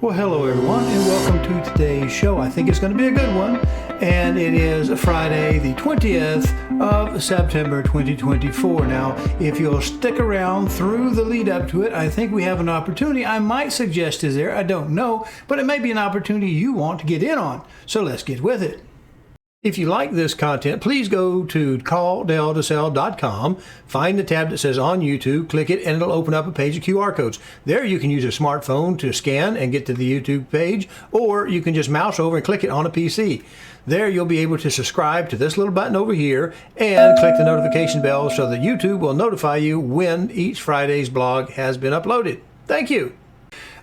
Well, hello everyone, and welcome to today's show. I think it's going to be a good one, and it is Friday, the 20th of September, 2024. Now, if you'll stick around through the lead up to it, I think we have an opportunity. I might suggest is there, I don't know, but it may be an opportunity you want to get in on. So let's get with it. If you like this content, please go to CallDelToSell.com, find the tab that says on YouTube, click it, and it'll open up a page of QR codes. There you can use a smartphone to scan and get to the YouTube page, or you can just mouse over and click it on a PC. There you'll be able to subscribe to this little button over here and click the notification bell so that YouTube will notify you when each Friday's blog has been uploaded. Thank you.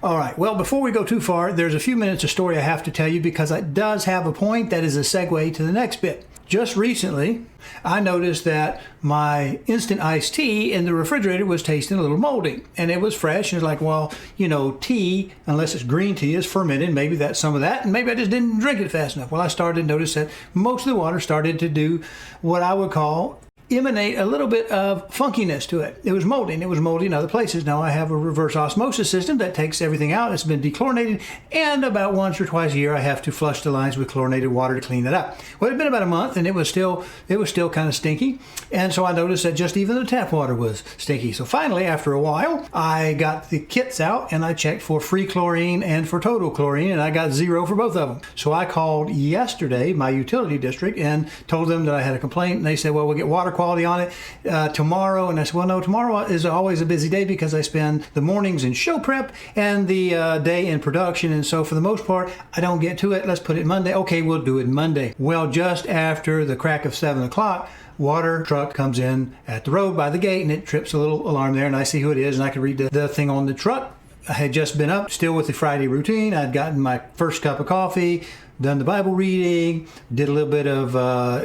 All right, well, before we go too far, there's a few minutes of story I have to tell you because it does have a point that is a segue to the next bit. Just recently, I noticed that my instant iced tea in the refrigerator was tasting a little moldy, and it was fresh. And it's like, well, you know, tea, unless it's green tea, is fermented. Maybe that's some of that, and maybe I just didn't drink it fast enough. Well, I started to notice that most of the water started to do what I would call emanate a little bit of funkiness to it. It was moldy, and it was moldy in other places. Now I have a reverse osmosis system that takes everything out. It's been dechlorinated, and about once or twice a year I have to flush the lines with chlorinated water to clean it up. Well, it had been about a month, and it was still kind of stinky, and so I noticed that just even the tap water was stinky. So finally, after a while, I got the kits out and I checked for free chlorine and for total chlorine, and I got 0 for both of them. So I called yesterday my utility district and told them that I had a complaint, and they said, well, we'll get water quality on it tomorrow. And I said, well, no, tomorrow is always a busy day because I spend the mornings in show prep and the day in production. And so for the most part, I don't get to it. Let's put it Monday. Okay, we'll do it Monday. Well, just after the crack of 7 o'clock, water truck comes in at the road by the gate, and it trips a little alarm there, and I see who it is, and I can read the thing on the truck. I had just been up, still with the Friday routine. I'd gotten my first cup of coffee, done the Bible reading, did a little bit of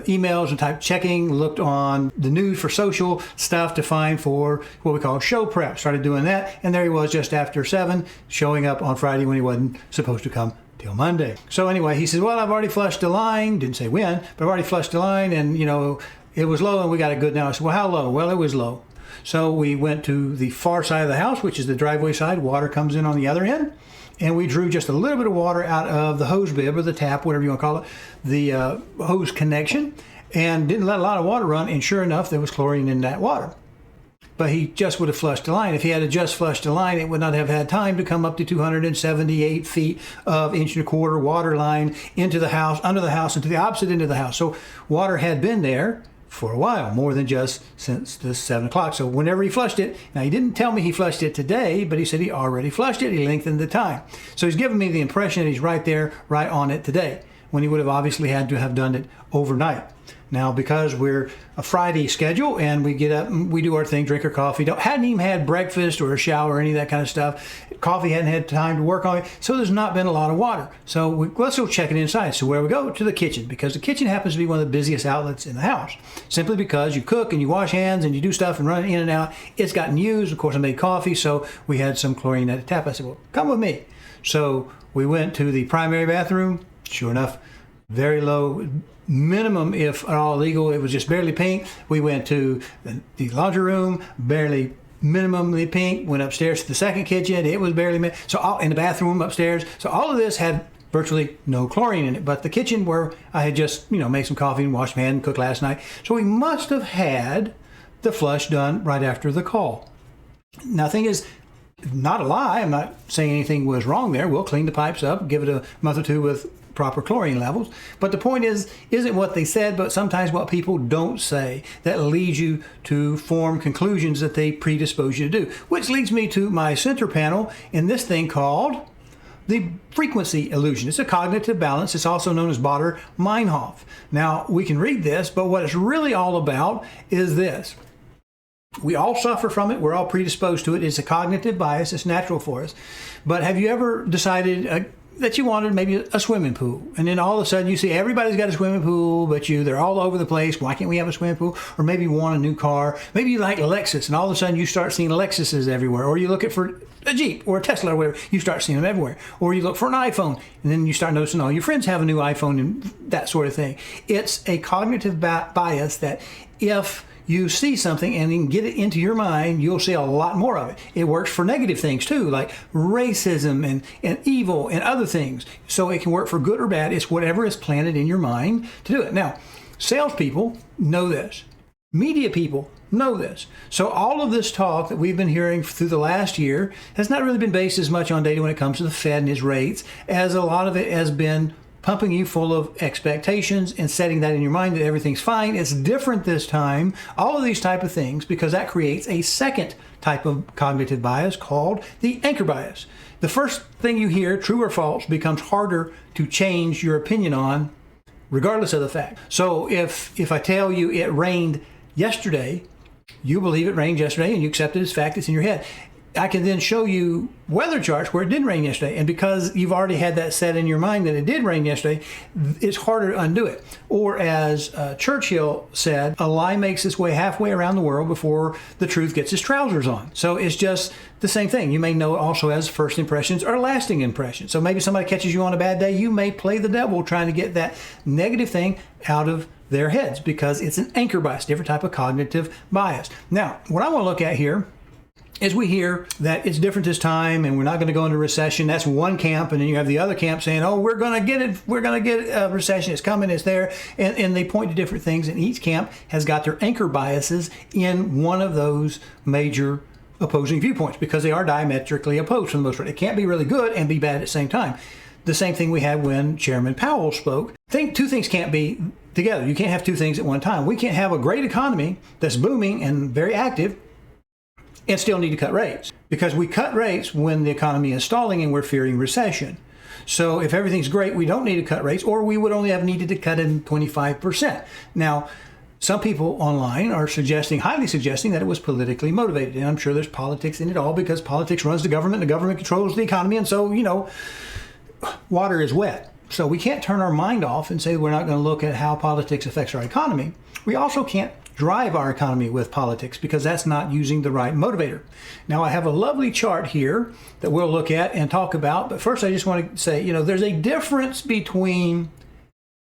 emails and type checking, looked on the news for social stuff to find for what we call show prep. Started doing that, and there he was just after 7, showing up on Friday when he wasn't supposed to come till Monday. So anyway, he says, well, I've already flushed the line. Didn't say when, but I've already flushed the line, and you know, it was low and we got it good now. I said, well, how low? Well, it was low. So we went to the far side of the house, which is the driveway side. Water comes in on the other end. And we drew just a little bit of water out of the hose bib or the tap, whatever you want to call it, the hose connection, and didn't let a lot of water run. And sure enough, there was chlorine in that water. But he just would have flushed the line. If he had just flushed the line, it would not have had time to come up to 278 feet of 1.25 inch water line into the house, under the house, and to the opposite end of the house. So water had been there for a while, more than just since the 7 o'clock. So whenever he flushed it, now he didn't tell me he flushed it today, but he said he already flushed it. He lengthened the time. So he's giving me the impression that he's right there, right on it today, when he would have obviously had to have done it overnight. Now, because we're a Friday schedule and we get up and we do our thing, drink our coffee, hadn't even had breakfast or a shower or any of that kind of stuff. Coffee hadn't had time to work on it. So there's not been a lot of water. So let's go check it inside. So where we go? To the kitchen, because the kitchen happens to be one of the busiest outlets in the house. Simply because you cook and you wash hands and you do stuff and run in and out. It's gotten used. Of course, I made coffee, so we had some chlorine at the tap. I said, well, come with me. So we went to the primary bathroom. Sure enough, very low minimum, if at all legal, it was just barely pink. We went to the laundry room, barely minimally pink. Went upstairs to the second kitchen, it was barely so all in the bathroom upstairs. So all of this had virtually no chlorine in it, but the kitchen where I had just made some coffee and washed my hand and cooked last night. So we must have had the flush done right after the call. Now, the thing is, not a lie. I'm not saying anything was wrong there. We'll clean the pipes up, give it a month or two with proper chlorine levels. But the point isn't what they said, but sometimes what people don't say that leads you to form conclusions that they predispose you to do. Which leads me to my center panel in this thing called the frequency illusion. It's a cognitive balance. It's also known as Baader-Meinhof. Now, we can read this, but what it's really all about is this. We all suffer from it. We're all predisposed to it. It's a cognitive bias. It's natural for us. But have you ever decided that you wanted maybe a swimming pool, and then all of a sudden you see everybody's got a swimming pool, but they're all over the place. Why can't we have a swimming pool? Or maybe you want a new car. Maybe you like Lexus, and all of a sudden you start seeing Lexuses everywhere. Or you look for a Jeep or a Tesla or whatever. You start seeing them everywhere. Or you look for an iPhone, and then you start noticing all your friends have a new iPhone and that sort of thing. It's a cognitive bias that if you see something and then get it into your mind, you'll see a lot more of it. It works for negative things too, like racism and evil and other things. So it can work for good or bad. It's whatever is planted in your mind to do it. Now, salespeople know this. Media people know this. So all of this talk that we've been hearing through the last year has not really been based as much on data when it comes to the Fed and its rates, as a lot of it has been pumping you full of expectations and setting that in your mind that everything's fine. It's different this time. All of these type of things, because that creates a second type of cognitive bias called the anchor bias. The first thing you hear, true or false, becomes harder to change your opinion on regardless of the fact. So if I tell you it rained yesterday, you believe it rained yesterday and you accept it as fact. It's in your head. I can then show you weather charts where it did rain yesterday. And because you've already had that set in your mind that it did rain yesterday, it's harder to undo it. Or as Churchill said, a lie makes its way halfway around the world before the truth gets its trousers on. So it's just the same thing. You may know it also as first impressions or lasting impressions. So maybe somebody catches you on a bad day. You may play the devil trying to get that negative thing out of their heads because it's an anchor bias, different type of cognitive bias. Now, what I want to look at here is we hear that it's different this time and we're not going to go into recession. That's one camp. And then you have the other camp saying, oh, we're going to get it. We're going to get a recession. It's coming. It's there. And they point to different things. And each camp has got their anchor biases in one of those major opposing viewpoints because they are diametrically opposed for the most part. It can't be really good and be bad at the same time. The same thing we had when Chairman Powell spoke. Two things can't be together. You can't have two things at one time. We can't have a great economy that's booming and very active and still need to cut rates, because we cut rates when the economy is stalling and we're fearing recession. So if everything's great, we don't need to cut rates, or we would only have needed to cut in 25%. Now, some people online are highly suggesting that it was politically motivated. And I'm sure there's politics in it all because politics runs the government controls the economy. And so, water is wet. So we can't turn our mind off and say we're not going to look at how politics affects our economy. We also can't drive our economy with politics because that's not using the right motivator. Now, I have a lovely chart here that we'll look at and talk about. But first, I just want to say, there's a difference between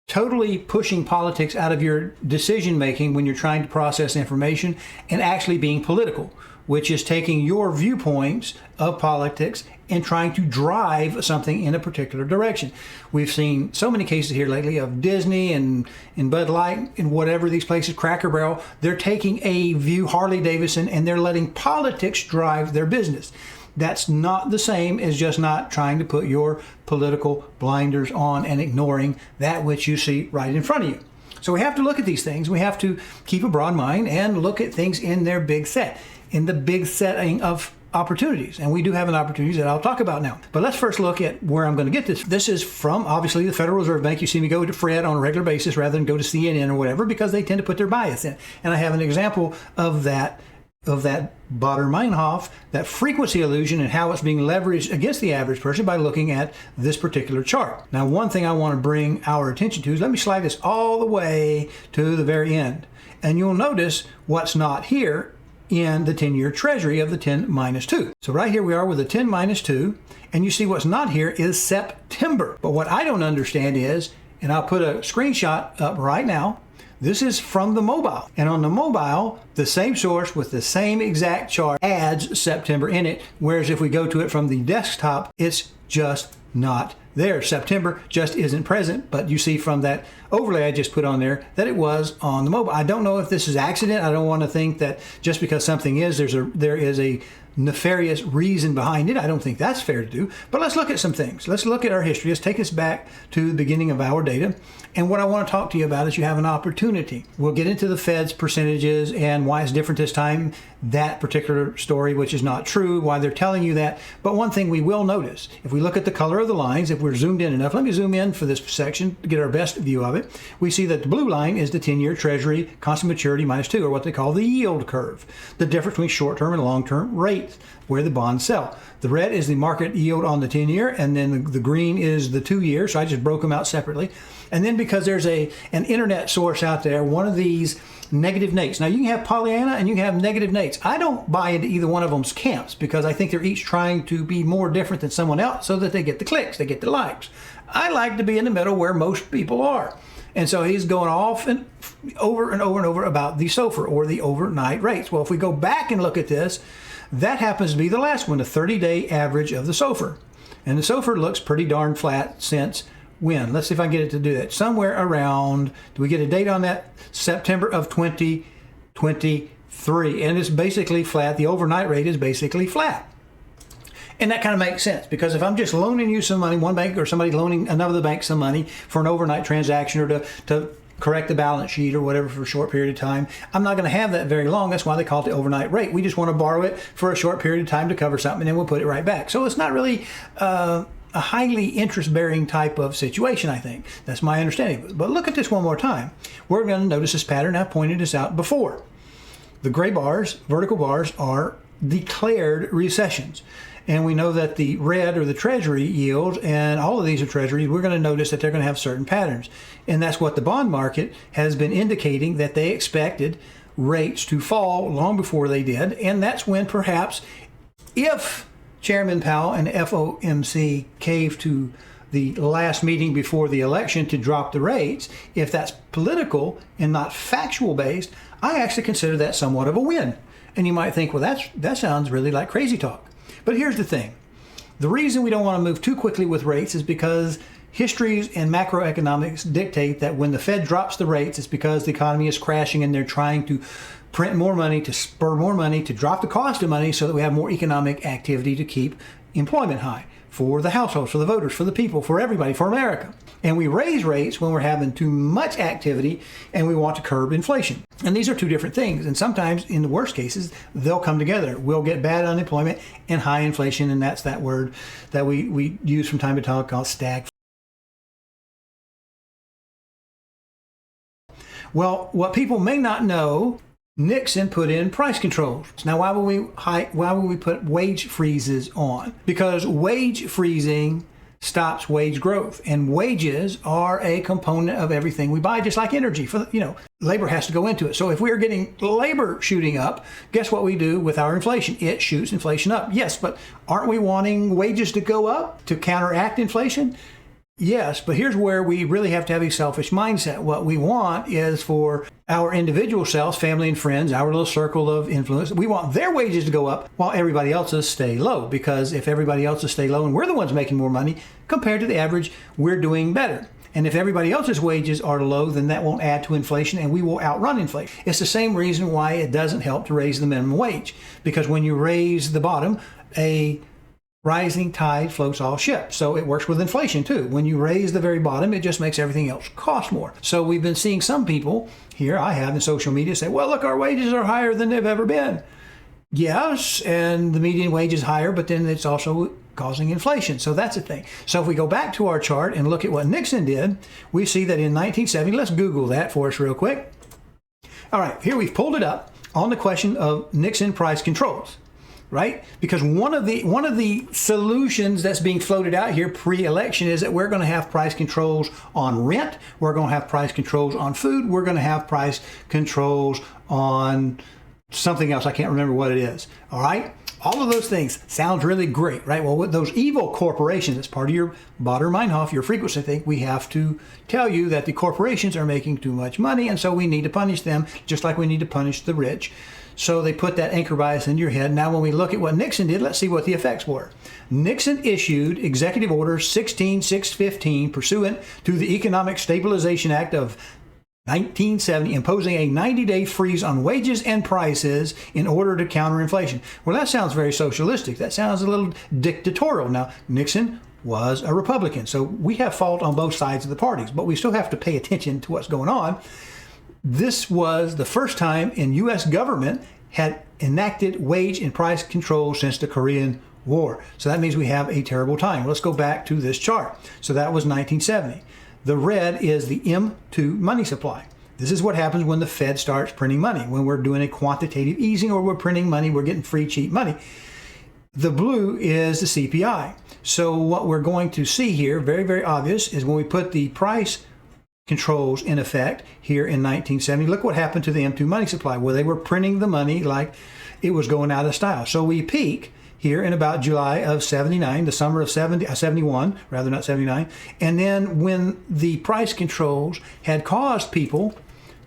totally pushing politics out of your decision making when you're trying to process information and actually being political, which is taking your viewpoints of politics and trying to drive something in a particular direction. We've seen so many cases here lately of Disney and Bud Light and whatever these places, Cracker Barrel. They're taking a view, Harley Davidson, and they're letting politics drive their business. That's not the same as just not trying to put your political blinders on and ignoring that which you see right in front of you. So we have to look at these things. We have to keep a broad mind and look at things in their big set, in the big setting of opportunities. And we do have an opportunity that I'll talk about now. But let's first look at where I'm going to get this. This is from, obviously, the Federal Reserve Bank. You see me go to Fred on a regular basis rather than go to CNN or whatever because they tend to put their bias in. And I have an example of that Baader-Meinhof, that frequency illusion and how it's being leveraged against the average person by looking at this particular chart. Now, one thing I want to bring our attention to is let me slide this all the way to the very end. And you'll notice what's not here in the 10-year treasury of the 10-2. So right here we are with the 10-2, and you see what's not here is September. But what I don't understand is, and I'll put a screenshot up right now, this is from the mobile. And on the mobile, the same source with the same exact chart adds September in it, whereas if we go to it from the desktop, it's just not there. September just isn't present, but you see from that overlay I just put on there that it was on the mobile. I don't know if this is accident. I don't want to think that just because something is, there is a nefarious reason behind it. I don't think that's fair to do. But let's look at some things. Let's look at our history. Let's take us back to the beginning of our data. And what I want to talk to you about is you have an opportunity. We'll get into the Fed's percentages and why it's different this time, that particular story, which is not true, why they're telling you that. But one thing we will notice, if we look at the color of the lines, if we're zoomed in enough, let me zoom in for this section to get our best view of it. We see that the blue line is the 10-year Treasury constant maturity -2, or what they call the yield curve, the difference between short-term and long-term rates where the bonds sell. The red is the market yield on the 10-year, and then the green is the 2-year, so I just broke them out separately. And then because there's an internet source out there, one of these negative Nates. Now you can have Pollyanna and you can have negative Nates. I don't buy into either one of them's camps because I think they're each trying to be more different than someone else so that they get the clicks, they get the likes. I like to be in the middle where most people are. And so he's going off and over and over and over about the SOFR, or the overnight rates. Well, if we go back and look at this, that happens to be the last one, the 30-day average of the SOFR. And the SOFR looks pretty darn flat since when? Let's see if I can get it to do that. Somewhere around, do we get a date on that? September of 2023. And it's basically flat. The overnight rate is basically flat. And that kind of makes sense, because if I'm just loaning you some money, one bank or somebody loaning another bank some money for an overnight transaction, or to correct the balance sheet or whatever for a short period of time, I'm not going to have that very long. That's why they call it the overnight rate. We just want to borrow it for a short period of time to cover something, and then we'll put it right back. So it's not really a highly interest-bearing type of situation, I think. That's my understanding. But look at this one more time. We're going to notice this pattern. I've pointed this out before. The gray bars, vertical bars, are declared recessions. And we know that the red, or the Treasury yields, and all of these are Treasuries, we're going to notice that they're going to have certain patterns. And that's what the bond market has been indicating, that they expected rates to fall long before they did. And that's when perhaps, if Chairman Powell and FOMC caved to the last meeting before the election to drop the rates, if that's political and not factual based, I actually consider that somewhat of a win. And you might think, well, that sounds really like crazy talk. But here's the thing. The reason we don't want to move too quickly with rates is because histories and macroeconomics dictate that when the Fed drops the rates, it's because the economy is crashing and they're trying to print more money, to spur more money, to drop the cost of money so that we have more economic activity to keep employment high for the households, for the voters, for the people, for everybody, for America. And we raise rates when we're having too much activity and we want to curb inflation. And these are two different things. And sometimes, in the worst cases, they'll come together. We'll get bad unemployment and high inflation, and that's that word that we use from time to time called stagflation. Well, what people may not know, Nixon put in price controls. Now, why would we put wage freezes on? Because wage freezing stops wage growth, and wages are a component of everything we buy, just like energy. Labor has to go into it. So if we're getting labor shooting up, guess what we do with our inflation? It shoots inflation up. Yes, but aren't we wanting wages to go up to counteract inflation? Yes, but here's where we really have to have a selfish mindset. What we want is for our individual selves, family and friends, our little circle of influence, we want their wages to go up while everybody else's stay low. Because if everybody else's stay low and we're the ones making more money compared to the average, we're doing better. And if everybody else's wages are low, then that won't add to inflation and we will outrun inflation. It's the same reason why it doesn't help to raise the minimum wage. Because when you raise the bottom, a rising tide floats all ships. So it works with inflation too. When you raise the very bottom, it just makes everything else cost more. So we've been seeing some people here, I have in social media, say, well, look, our wages are higher than they've ever been. Yes, and the median wage is higher, but then it's also causing inflation. So that's the thing. So if we go back to our chart and look at what Nixon did, we see that in 1970, let's Google that for us real quick. All right, here we've pulled it up on the question of Nixon price controls. Right? Because one of the solutions that's being floated out here pre-election is that we're going to have price controls on rent, we're going to have price controls on food, we're going to have price controls on something else. I can't remember what it is. All right? All of those things sounds really great, right? Well, with those evil corporations, it's part of your Baader-Meinhof, your frequency thing, we have to tell you that the corporations are making too much money, and so we need to punish them just like we need to punish the rich. So they put that anchor bias in your head. Now, when we look at what Nixon did, let's see what the effects were. Nixon issued Executive Order 16615 pursuant to the Economic Stabilization Act of 1970, imposing a 90-day freeze on wages and prices in order to counter inflation. Well, that sounds very socialistic. That sounds a little dictatorial. Now, Nixon was a Republican, so we have fault on both sides of the parties, but we still have to pay attention to what's going on. This was the first time in U.S. government had enacted wage and price control since the Korean War. So that means we have a terrible time. Let's go back to this chart. So that was 1970. The red is the M2 money supply. This is what happens when the Fed starts printing money. When we're doing a quantitative easing or we're printing money, we're getting free, cheap money. The blue is the CPI. So what we're going to see here, very, very obvious, is when we put the price controls in effect here in 1970. Look what happened to the M2 money supply. Well, they were printing the money like it was going out of style. So we peak here in about July of 79, the summer of 71, rather not 79. And then when the price controls had caused people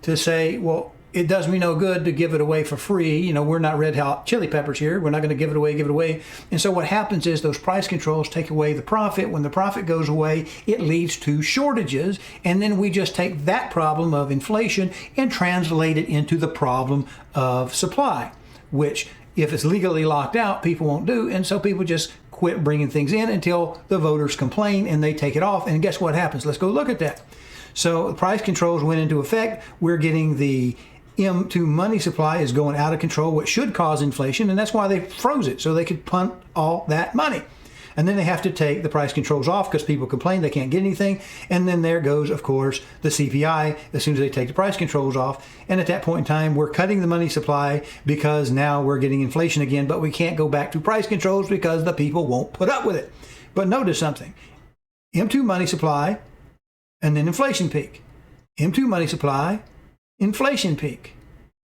to say, well, it does me no good to give it away for free. You know, we're not red hot chili peppers here. We're not going to give it away. And so what happens is those price controls take away the profit. When the profit goes away, it leads to shortages. And then we just take that problem of inflation and translate it into the problem of supply, which if it's legally locked out, people won't do. And so people just quit bringing things in until the voters complain and they take it off. And guess what happens? Let's go look at that. So the price controls went into effect. We're getting the M2 money supply is going out of control, which should cause inflation, and that's why they froze it, so they could punt all that money. And then they have to take the price controls off because people complain they can't get anything. And then there goes, of course, the CPI as soon as they take the price controls off. And at that point in time, we're cutting the money supply because now we're getting inflation again, but we can't go back to price controls because the people won't put up with it. But notice something. M2 money supply, and then inflation peak. M2 money supply, inflation peak.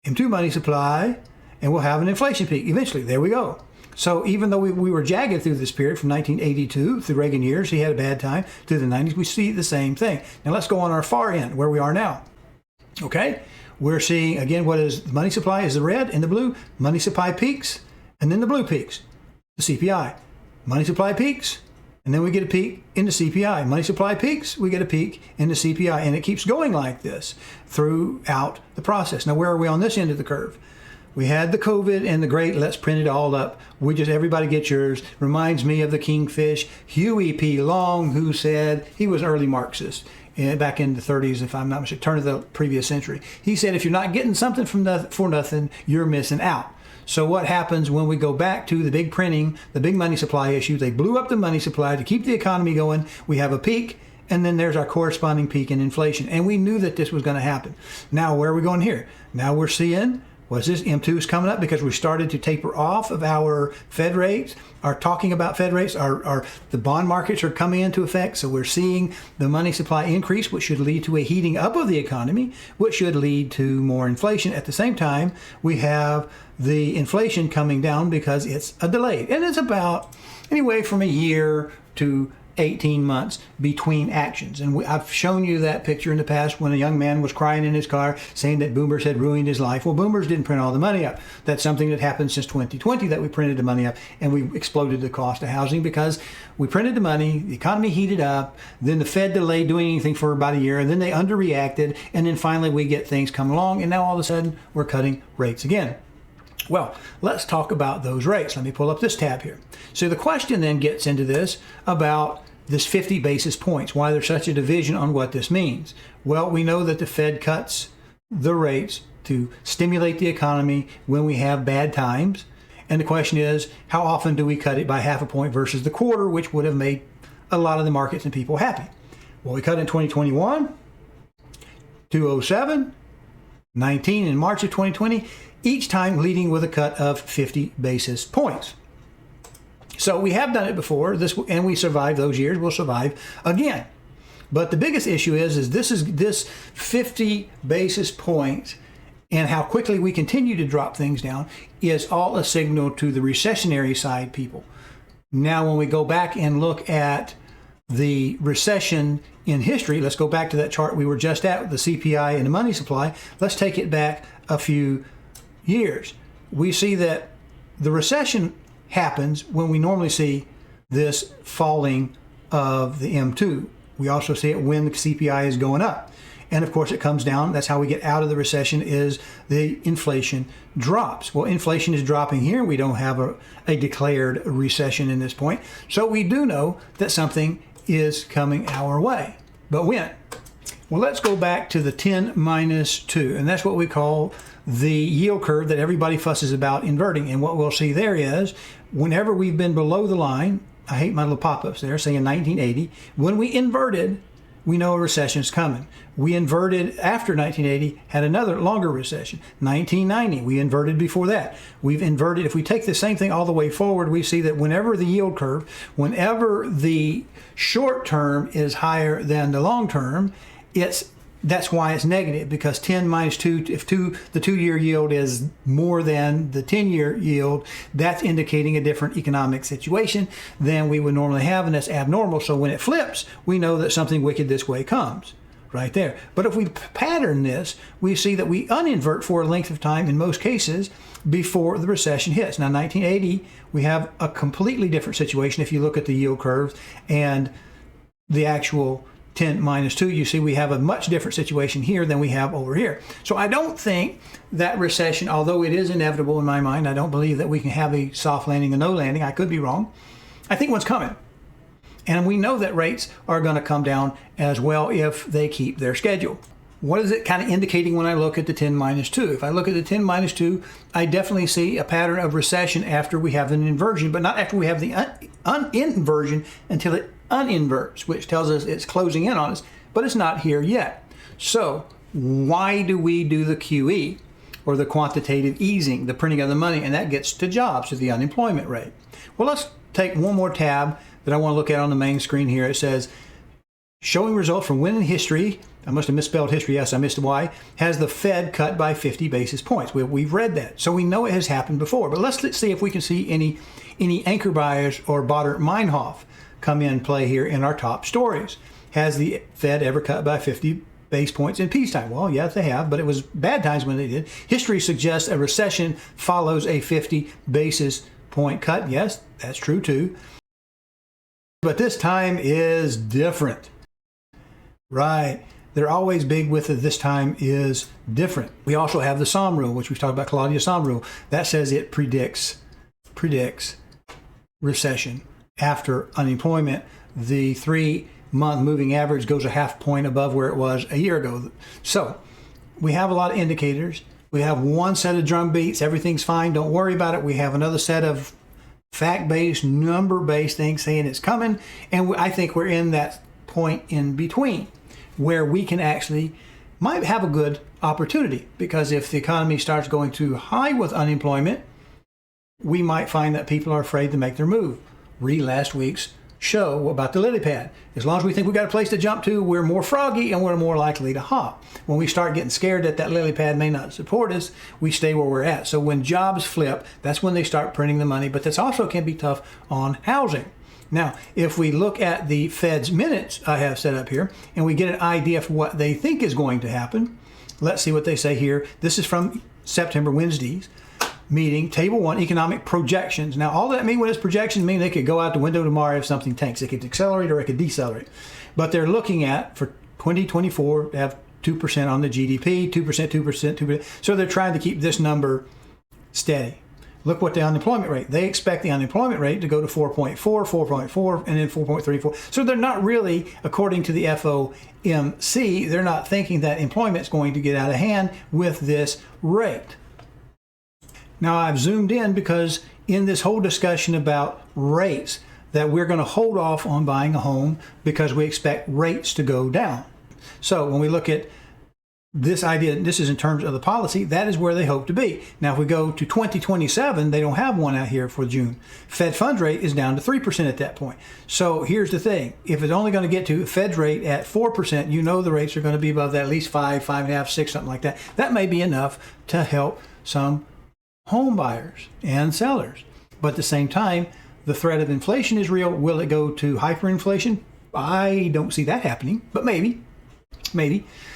M2 money supply, and we'll have an inflation peak eventually. There we go. So even though we were jagged through this period from 1982 through Reagan years, he had a bad time, through the 90s, we see the same thing. Now let's go on our far end, where we are now. Okay? We're seeing, again, what is the money supply is the red and the blue. Money supply peaks, and then the blue peaks, the CPI. Money supply peaks, and then we get a peak in the CPI. Money supply peaks, we get a peak in the CPI. And it keeps going like this throughout the process. Now, where are we on this end of the curve? We had the COVID and the great, let's print it all up. Everybody get yours. Reminds me of the kingfish, Huey P. Long, who said, he was an early Marxist back in the 30s, if I'm not mistaken, turn of the previous century. He said, if you're not getting something for nothing, you're missing out. So what happens when we go back to the big printing, the big money supply issue? They blew up the money supply to keep the economy going. We have a peak, and then there's our corresponding peak in inflation. And we knew that this was going to happen. Now, where are we going here? Now we're seeing, what's this? M2 is coming up because we started to taper off of our Fed rates, are talking about Fed rates, the bond markets are coming into effect. So we're seeing the money supply increase, which should lead to a heating up of the economy, which should lead to more inflation. At the same time, we have the inflation coming down because it's a delayed. And it's about anyway from a year to 18 months between actions. And I've shown you that picture in the past when a young man was crying in his car saying that boomers had ruined his life. Well, boomers didn't print all the money up. That's something that happened since 2020, that we printed the money up and we exploded the cost of housing because we printed the money, the economy heated up, then the Fed delayed doing anything for about a year, and then they underreacted, and then finally we get things come along, and now all of a sudden we're cutting rates again. Well, let's talk about those rates. Let me pull up this tab here. So the question then gets into this about this 50 basis points, why there's such a division on what this means. Well, we know that the Fed cuts the rates to stimulate the economy when we have bad times. And the question is, how often do we cut it by half a point versus the quarter, which would have made a lot of the markets and people happy? Well, we cut in 2021, 2007, 19 in March of 2020, each time leading with a cut of 50 basis points. So we have done it before, and we survived those years. We'll survive again. But the biggest issue is this 50 basis points and how quickly we continue to drop things down is all a signal to the recessionary side people. Now, when we go back and look at the recession in history, let's go back to that chart we were just at, the CPI and the money supply. Let's take it back a few years. We see that the recession happens when we normally see this falling of the M2. We also see it when the CPI is going up. And of course it comes down. That's how we get out of the recession, is the inflation drops. Well, inflation is dropping here. We don't have a declared recession in this point. So we do know that something is coming our way. But when? Well, let's go back to the 10 minus 2. And that's what we call the yield curve that everybody fusses about inverting. And what we'll see there is whenever we've been below the line, I hate my little pop-ups there, saying 1980, when we inverted, we know a recession is coming. We inverted after 1980, had another longer recession. 1990, we inverted before that. We've inverted, if we take the same thing all the way forward, we see that whenever the yield curve, whenever the short term is higher than the long term, it's That's why it's negative, because 10 minus 2, if the 2-year yield is more than the 10-year yield, that's indicating a different economic situation than we would normally have, and that's abnormal. So when it flips, we know that something wicked this way comes. Right there. But if we pattern this, we see that we uninvert for a length of time in most cases before the recession hits. Now, 1980, we have a completely different situation. If you look at the yield curves and the actual 10 minus 2, you see we have a much different situation here than we have over here. So I don't think that recession, although it is inevitable in my mind, I don't believe that we can have a soft landing, a no landing. I could be wrong. I think one's coming. And we know that rates are going to come down as well if they keep their schedule. What is it kind of indicating when I look at the 10 minus 2? If I look at the 10 minus 2, I definitely see a pattern of recession after we have an inversion, but not after we have the inversion until it uninverts, which tells us it's closing in on us, but it's not here yet. So why do we do the QE, or the quantitative easing, the printing of the money? And that gets to jobs, to the unemployment rate. Well, let's take one more tab that I want to look at on the main screen here. It says, showing results from when in history, I must have misspelled history, yes, I missed a Y, has the Fed cut by 50 basis points. We've read that, so we know it has happened before. But let's see if we can see any anchor buyers or Bader-Meinhof come in play here in our top stories. Has the Fed ever cut by 50 base points in peacetime? Well, yes, they have, but it was bad times when they did. History suggests a recession follows a 50 basis point cut. Yes, that's true too. But this time is different. Right. They're always big with it. This time is different. We also have the Somm rule, which we've talked about, Claudia Somm rule. That says it predicts recession after unemployment. The 3-month moving average goes a half point above where it was a year ago. So we have a lot of indicators. We have one set of drum beats. Everything's fine. Don't worry about it. We have another set of fact-based, number-based things saying it's coming, and I think we're in that point in between where we can actually might have a good opportunity, because if the economy starts going too high with unemployment, we might find that people are afraid to make their move. Read last week's show about the lily pad. As long as we think we've got a place to jump to, we're more froggy and we're more likely to hop. When we start getting scared that that lily pad may not support us, we stay where we're at. So when jobs flip, that's when they start printing the money, but this also can be tough on housing. Now, if we look at the Fed's minutes I have set up here, and we get an idea of what they think is going to happen, let's see what they say here. This is from September, Wednesday's meeting, Table 1, economic projections. Now, all that mean when it's projections mean they could go out the window tomorrow if something tanks. It could accelerate or it could decelerate. But they're looking at, for 2024, to have 2% on the GDP, 2%, 2%, 2%. So they're trying to keep this number steady. Look what the unemployment rate. They expect the unemployment rate to go to 4.4, 4.4, and then 4.34. So they're not really, according to the FOMC, they're not thinking that employment's going to get out of hand with this rate. Now, I've zoomed in because in this whole discussion about rates, that we're going to hold off on buying a home because we expect rates to go down. So when we look at this idea, this is in terms of the policy, that is where they hope to be. Now, if we go to 2027, they don't have one out here for June. Fed funds rate is down to 3% at that point. So here's the thing. If it's only going to get to Fed's rate at 4%, you know the rates are going to be above that, at least 5, 5.5, 6, something like that. That may be enough to help some home buyers and sellers. But at the same time, the threat of inflation is real. Will it go to hyperinflation? I don't see that happening, but maybe.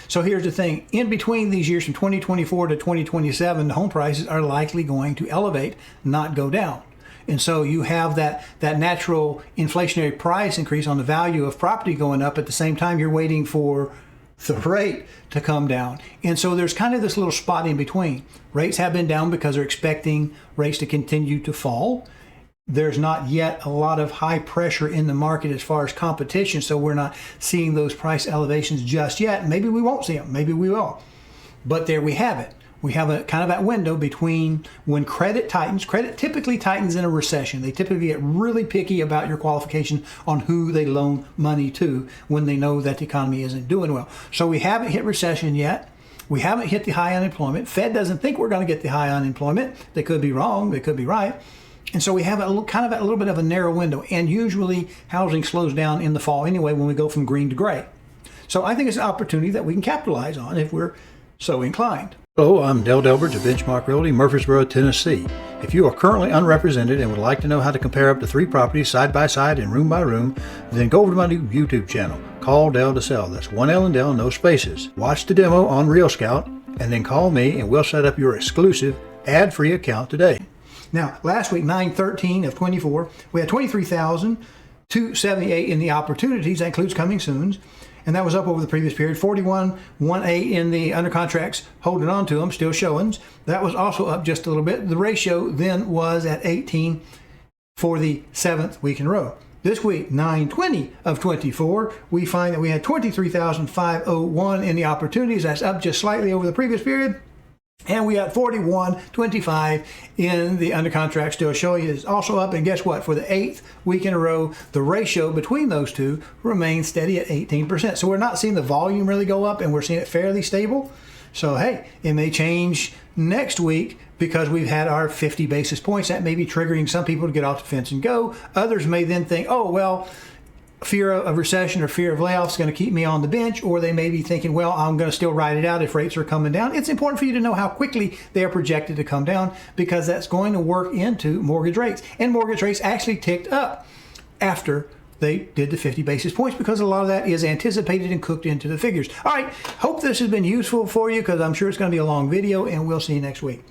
So here's the thing. In between these years from 2024 to 2027, the home prices are likely going to elevate, not go down. And so you have that natural inflationary price increase on the value of property going up. At the same time, you're waiting for the rate to come down. And so there's kind of this little spot in between. Rates have been down because they're expecting rates to continue to fall. There's not yet a lot of high pressure in the market as far as competition, so we're not seeing those price elevations just yet. Maybe we won't see them, maybe we will. But there we have it. We have a kind of that window between when credit tightens. Credit typically tightens in a recession. They typically get really picky about your qualification on who they loan money to when they know that the economy isn't doing well. So we haven't hit recession yet. We haven't hit the high unemployment. Fed doesn't think we're going to get the high unemployment. They could be wrong. They could be right. And so we have a little bit of a narrow window. And usually housing slows down in the fall anyway when we go from green to gray. So I think it's an opportunity that we can capitalize on if we're so inclined. Hello, I'm Delbridge of Benchmark Realty, Murfreesboro, Tennessee. If you are currently unrepresented and would like to know how to compare up to 3 properties side by side and room by room, then go over to my new YouTube channel, CallDelToSell. That's 1 L and Del, no spaces. Watch the demo on Real Scout and then call me and we'll set up your exclusive ad-free account today. Now, last week, 9/13 of 24, we had 23,278 in the opportunities. That includes coming soons. And that was up over the previous period. 41,180 in the under contracts, holding on to them, still showings. That was also up just a little bit. The ratio then was at 18 for the 7th week in a row. This week, 9/20 of 24, we find that we had 23,501 in the opportunities. That's up just slightly over the previous period. And we got 41.25 in the under contract, still showing it's also up. And guess what? For the 8th week in a row, the ratio between those two remains steady at 18%. So we're not seeing the volume really go up, and we're seeing it fairly stable. So hey, it may change next week because we've had our 50 basis points. That may be triggering some people to get off the fence and go. Others may then think, oh, well, fear of recession or fear of layoffs is going to keep me on the bench, or they may be thinking, well, I'm going to still ride it out if rates are coming down. It's important for you to know how quickly they are projected to come down, because that's going to work into mortgage rates. And mortgage rates actually ticked up after they did the 50 basis points, because a lot of that is anticipated and cooked into the figures. All right, hope this has been useful for you, because I'm sure it's going to be a long video, and we'll see you next week.